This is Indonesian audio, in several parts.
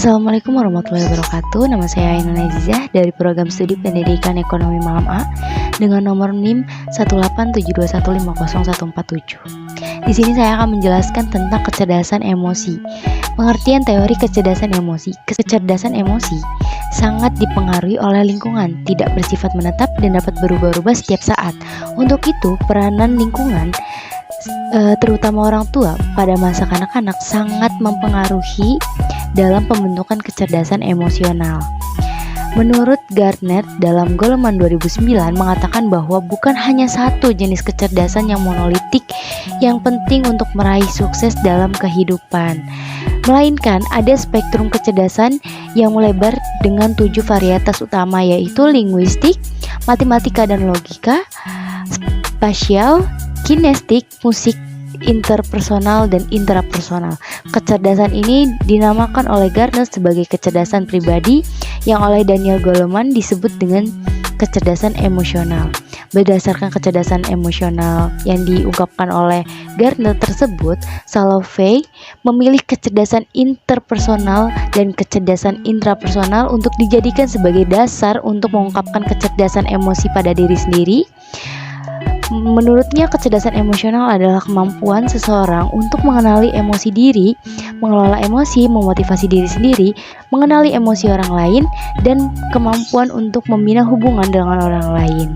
Assalamualaikum warahmatullahi wabarakatuh. Nama saya Ainun Azizah dari Program Studi Pendidikan Ekonomi Malam A dengan nomor NIM 18721501447. Di sini saya akan menjelaskan tentang kecerdasan emosi. Pengertian teori kecerdasan emosi. Kecerdasan emosi sangat dipengaruhi oleh lingkungan, tidak bersifat menetap dan dapat berubah-ubah setiap saat. Untuk itu, peranan lingkungan terutama orang tua pada masa kanak-kanak sangat mempengaruhi dalam pembentukan kecerdasan emosional. Menurut Gardner dalam Goleman 2009 mengatakan bahwa bukan hanya satu jenis kecerdasan yang monolitik yang penting untuk meraih sukses dalam kehidupan, melainkan ada spektrum kecerdasan yang melebar dengan 7 varietas utama, yaitu linguistik, matematika dan logika, spasial, kinestik, musik, interpersonal, dan intrapersonal. Kecerdasan ini dinamakan oleh Gardner sebagai kecerdasan pribadi yang oleh Daniel Goleman disebut dengan kecerdasan emosional. Berdasarkan kecerdasan emosional yang diungkapkan oleh Gardner tersebut, Salovey memilih kecerdasan interpersonal dan kecerdasan intrapersonal untuk dijadikan sebagai dasar untuk mengungkapkan kecerdasan emosi pada diri sendiri. Menurutnya, kecerdasan emosional adalah kemampuan seseorang untuk mengenali emosi diri, mengelola emosi, memotivasi diri sendiri, mengenali emosi orang lain, dan kemampuan untuk membina hubungan dengan orang lain.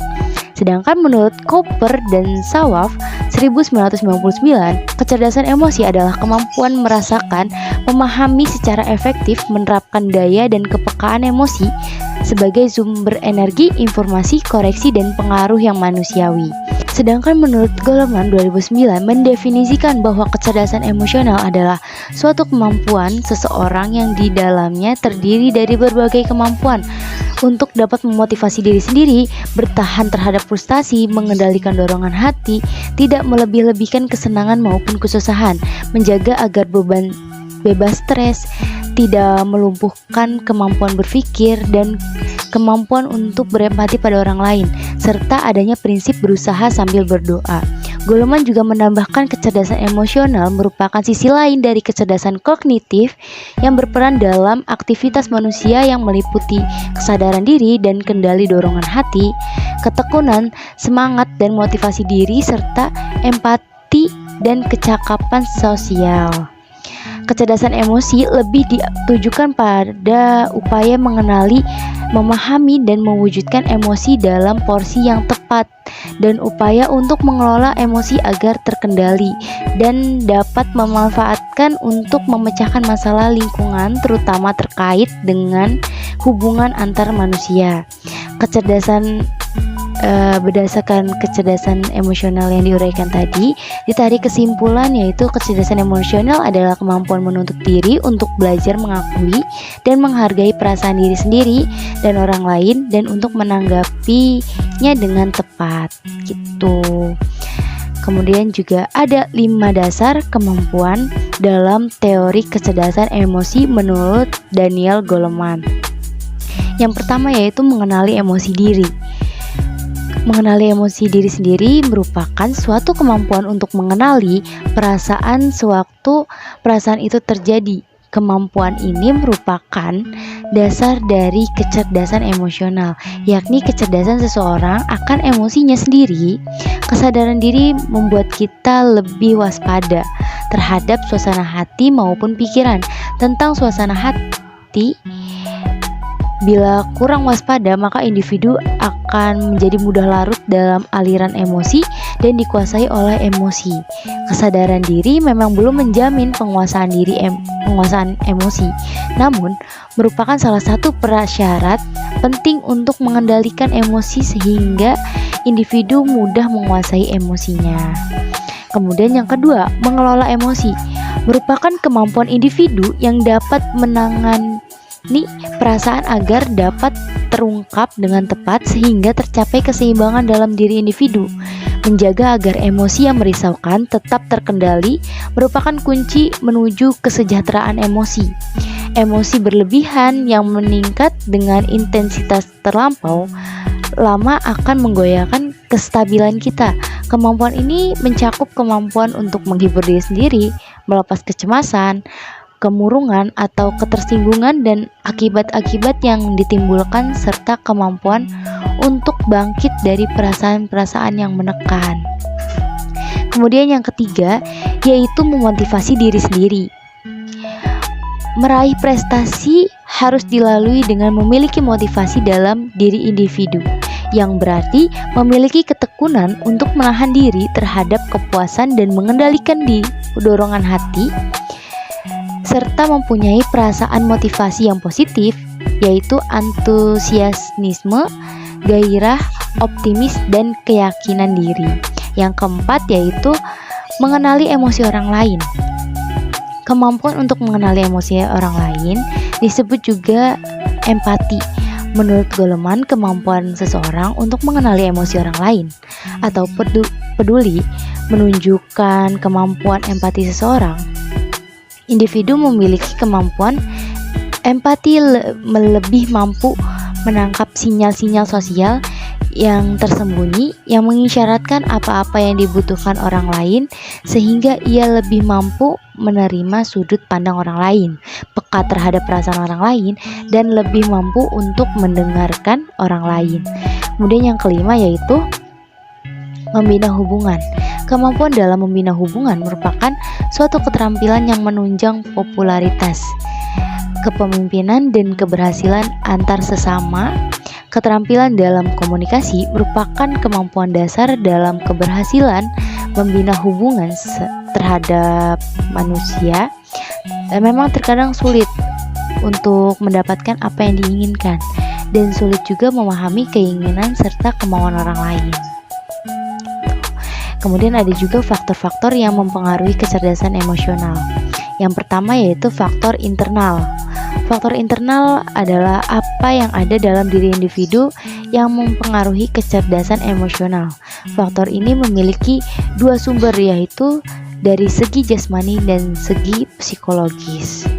Sedangkan menurut Cooper dan Sawaf 1999, kecerdasan emosi adalah kemampuan merasakan, memahami secara efektif, menerapkan daya dan kepekaan emosi sebagai sumber energi, informasi, koreksi, dan pengaruh yang manusiawi. Sedangkan menurut Goleman 2009 mendefinisikan bahwa kecerdasan emosional adalah suatu kemampuan seseorang yang di dalamnya terdiri dari berbagai kemampuan untuk dapat memotivasi diri sendiri, bertahan terhadap frustasi, mengendalikan dorongan hati, tidak melebih-lebihkan kesenangan maupun kesusahan, menjaga agar beban bebas stres, tidak melumpuhkan kemampuan berpikir dan kemampuan untuk berempati pada orang lain, serta adanya prinsip berusaha sambil berdoa. Goleman juga menambahkan kecerdasan emosional merupakan sisi lain dari kecerdasan kognitif yang berperan dalam aktivitas manusia yang meliputi kesadaran diri dan kendali dorongan hati, ketekunan, semangat dan motivasi diri, serta empati dan kecakapan sosial. Kecerdasan emosi lebih ditujukan pada upaya mengenali, memahami, dan mewujudkan emosi dalam porsi yang tepat, dan upaya untuk mengelola emosi agar terkendali dan dapat memanfaatkan untuk memecahkan masalah lingkungan, terutama terkait dengan hubungan antar manusia. Kecerdasan berdasarkan kecerdasan emosional yang diuraikan tadi, ditarik kesimpulan yaitu kecerdasan emosional adalah kemampuan menuntut diri untuk belajar mengakui dan menghargai perasaan diri sendiri dan orang lain, dan untuk menanggapinya dengan tepat gitu. Kemudian juga ada 5 dasar kemampuan dalam teori kecerdasan emosi menurut Daniel Goleman. Yang pertama yaitu mengenali emosi diri. Mengenali emosi diri sendiri merupakan suatu kemampuan untuk mengenali perasaan sewaktu perasaan itu terjadi. Kemampuan ini merupakan dasar dari kecerdasan emosional, yakni kecerdasan seseorang akan emosinya sendiri. Kesadaran diri membuat kita lebih waspada terhadap suasana hati maupun pikiran. Tentang suasana hati, bila kurang waspada, maka individu akan menjadi mudah larut dalam aliran emosi dan dikuasai oleh emosi. Kesadaran diri memang belum menjamin penguasaan emosi, namun merupakan salah satu prasyarat penting untuk mengendalikan emosi sehingga individu mudah menguasai emosinya. Kemudian yang kedua, mengelola emosi merupakan kemampuan individu yang dapat menangani perasaan agar dapat terungkap dengan tepat sehingga tercapai keseimbangan dalam diri individu. Menjaga agar emosi yang merisaukan tetap terkendali merupakan kunci menuju kesejahteraan emosi. Emosi berlebihan yang meningkat dengan intensitas terlampau lama akan menggoyahkan kestabilan kita. Kemampuan ini mencakup kemampuan untuk menghibur diri sendiri, melepas kecemasan, kemurungan atau ketersinggungan dan akibat-akibat yang ditimbulkan serta kemampuan untuk bangkit dari perasaan-perasaan yang menekan. Kemudian yang ketiga yaitu memotivasi diri sendiri. Meraih prestasi harus dilalui dengan memiliki motivasi dalam diri individu, yang berarti memiliki ketekunan untuk menahan diri terhadap kepuasan dan mengendalikan dorongan hati, serta mempunyai perasaan motivasi yang positif, yaitu antusiasme, gairah, optimis, dan keyakinan diri. Yang keempat yaitu mengenali emosi orang lain. Kemampuan untuk mengenali emosi orang lain disebut juga empati. Menurut Goleman, kemampuan seseorang untuk mengenali emosi orang lain atau peduli menunjukkan kemampuan empati seseorang. Individu memiliki kemampuan empati lebih mampu menangkap sinyal-sinyal sosial yang tersembunyi yang mengisyaratkan apa-apa yang dibutuhkan orang lain, sehingga ia lebih mampu menerima sudut pandang orang lain, peka terhadap perasaan orang lain, dan lebih mampu untuk mendengarkan orang lain. Kemudian yang kelima yaitu membina hubungan. Kemampuan dalam membina hubungan merupakan suatu keterampilan yang menunjang popularitas, kepemimpinan, dan keberhasilan antar sesama. Keterampilan dalam komunikasi merupakan kemampuan dasar dalam keberhasilan membina hubungan terhadap manusia, dan memang terkadang sulit untuk mendapatkan apa yang diinginkan, dan sulit juga memahami keinginan serta kemauan orang lain. Kemudian ada juga faktor-faktor yang mempengaruhi kecerdasan emosional. Yang pertama yaitu faktor internal. Faktor internal adalah apa yang ada dalam diri individu yang mempengaruhi kecerdasan emosional. Faktor ini memiliki dua sumber, yaitu dari segi jasmani dan segi psikologis.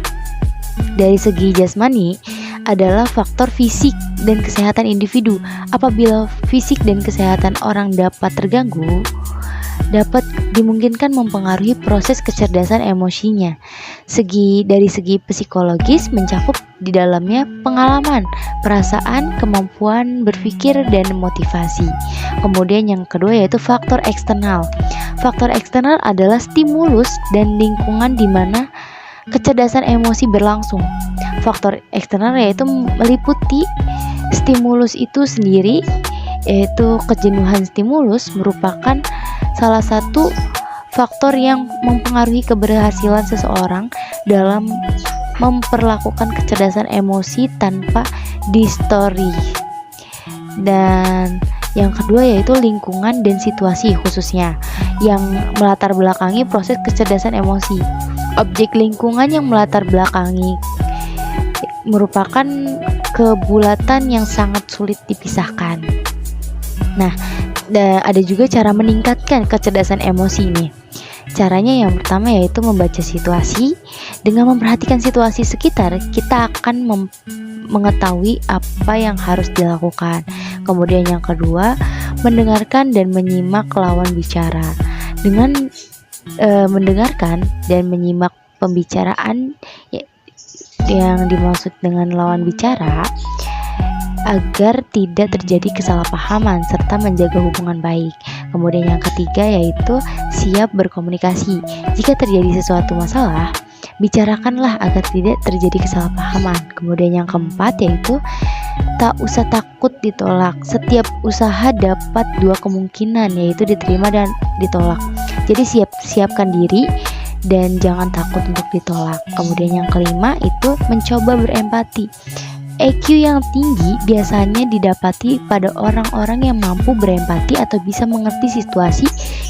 Dari segi jasmani adalah faktor fisik dan kesehatan individu. Apabila fisik dan kesehatan orang dapat terganggu, dapat dimungkinkan mempengaruhi proses kecerdasan emosinya. Dari segi psikologis mencakup di dalamnya pengalaman, perasaan, kemampuan berpikir, dan motivasi. Kemudian yang kedua yaitu faktor eksternal. Faktor eksternal adalah stimulus dan lingkungan di mana kecerdasan emosi berlangsung. Faktor eksternal yaitu meliputi stimulus itu sendiri, yaitu kejenuhan stimulus merupakan salah satu faktor yang mempengaruhi keberhasilan seseorang dalam memperlakukan kecerdasan emosi tanpa distori. Dan yang kedua yaitu lingkungan dan situasi khususnya yang melatar belakangi proses kecerdasan emosi. Objek lingkungan yang melatar belakangi merupakan kebulatan yang sangat sulit dipisahkan. Nah, ada juga cara meningkatkan kecerdasan emosi ini. Caranya yang pertama yaitu membaca situasi. Dengan memperhatikan situasi sekitar, kita akan mengetahui apa yang harus dilakukan. Kemudian yang kedua, mendengarkan dan menyimak lawan bicara. Dengan mendengarkan dan menyimak pembicaraan yang dimaksud dengan lawan bicara, agar tidak terjadi kesalahpahaman serta menjaga hubungan baik. Kemudian yang ketiga yaitu siap berkomunikasi. Jika terjadi sesuatu masalah, bicarakanlah agar tidak terjadi kesalahpahaman. Kemudian yang keempat yaitu tak usah takut ditolak. Setiap usaha dapat dua kemungkinan, yaitu diterima dan ditolak. Jadi siapkan diri dan jangan takut untuk ditolak. Kemudian yang kelima itu mencoba berempati. EQ yang tinggi biasanya didapati pada orang-orang yang mampu berempati atau bisa mengerti situasi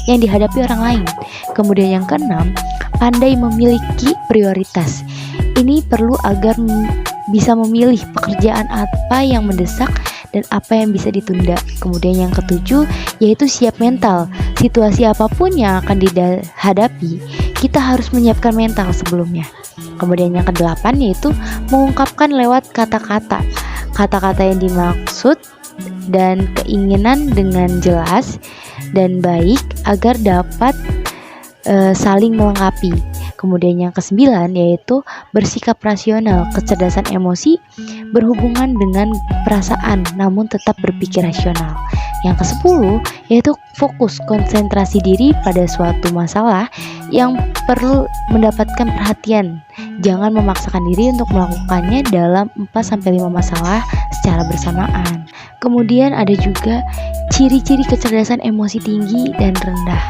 yang dihadapi orang lain. Kemudian yang keenam, pandai memiliki prioritas. Ini perlu agar bisa memilih pekerjaan apa yang mendesak dan apa yang bisa ditunda. Kemudian yang ketujuh yaitu siap mental. Situasi apapun yang akan dihadapi, kita harus menyiapkan mental sebelumnya. Kemudian yang kedelapan yaitu mengungkapkan lewat kata-kata. Kata-kata yang dimaksud dan keinginan dengan jelas dan baik agar dapat saling melengkapi. Kemudian yang kesembilan yaitu bersikap rasional. Kecerdasan emosi berhubungan dengan perasaan namun tetap berpikir rasional. Yang ke-10 yaitu fokus konsentrasi diri pada suatu masalah yang perlu mendapatkan perhatian. Jangan memaksakan diri untuk melakukannya dalam 4-5 masalah secara bersamaan. Kemudian ada juga ciri-ciri kecerdasan emosi tinggi dan rendah.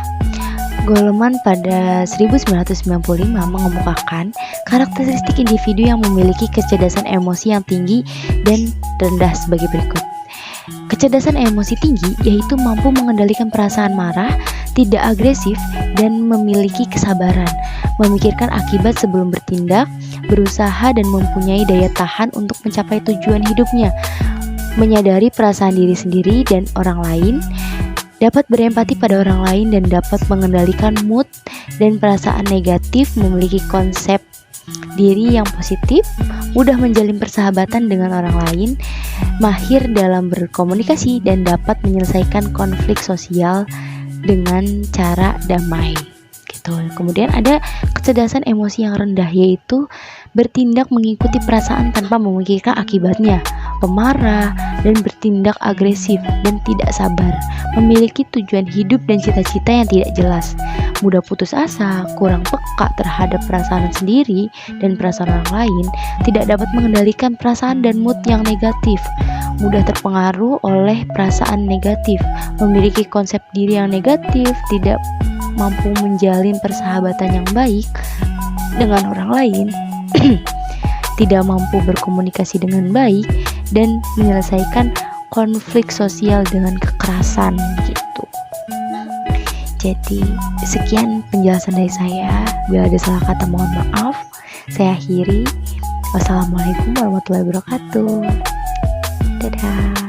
Goleman pada 1995 mengemukakan karakteristik individu yang memiliki kecerdasan emosi yang tinggi dan rendah sebagai berikut. Kecerdasan emosi tinggi yaitu mampu mengendalikan perasaan marah, tidak agresif, dan memiliki kesabaran, memikirkan akibat sebelum bertindak, berusaha dan mempunyai daya tahan untuk mencapai tujuan hidupnya, menyadari perasaan diri sendiri dan orang lain, dapat berempati pada orang lain dan dapat mengendalikan mood dan perasaan negatif, memiliki konsep diri yang positif, mudah menjalin persahabatan dengan orang lain, mahir dalam berkomunikasi dan dapat menyelesaikan konflik sosial dengan cara damai. Gitu. Kemudian ada kecerdasan emosi yang rendah yaitu bertindak mengikuti perasaan tanpa memikirkan akibatnya, pemarah dan bertindak agresif dan tidak sabar, memiliki tujuan hidup dan cita-cita yang tidak jelas, mudah putus asa, kurang peka terhadap perasaan sendiri dan perasaan orang lain, tidak dapat mengendalikan perasaan dan mood yang negatif, mudah terpengaruh oleh perasaan negatif, memiliki konsep diri yang negatif, tidak mampu menjalin persahabatan yang baik dengan orang lain, tidak mampu berkomunikasi dengan baik, dan menyelesaikan konflik sosial dengan kekerasan gitu. Jadi sekian penjelasan dari saya. Bila ada salah kata mohon maaf. Saya akhiri. Wassalamualaikum warahmatullahi wabarakatuh. Dadah.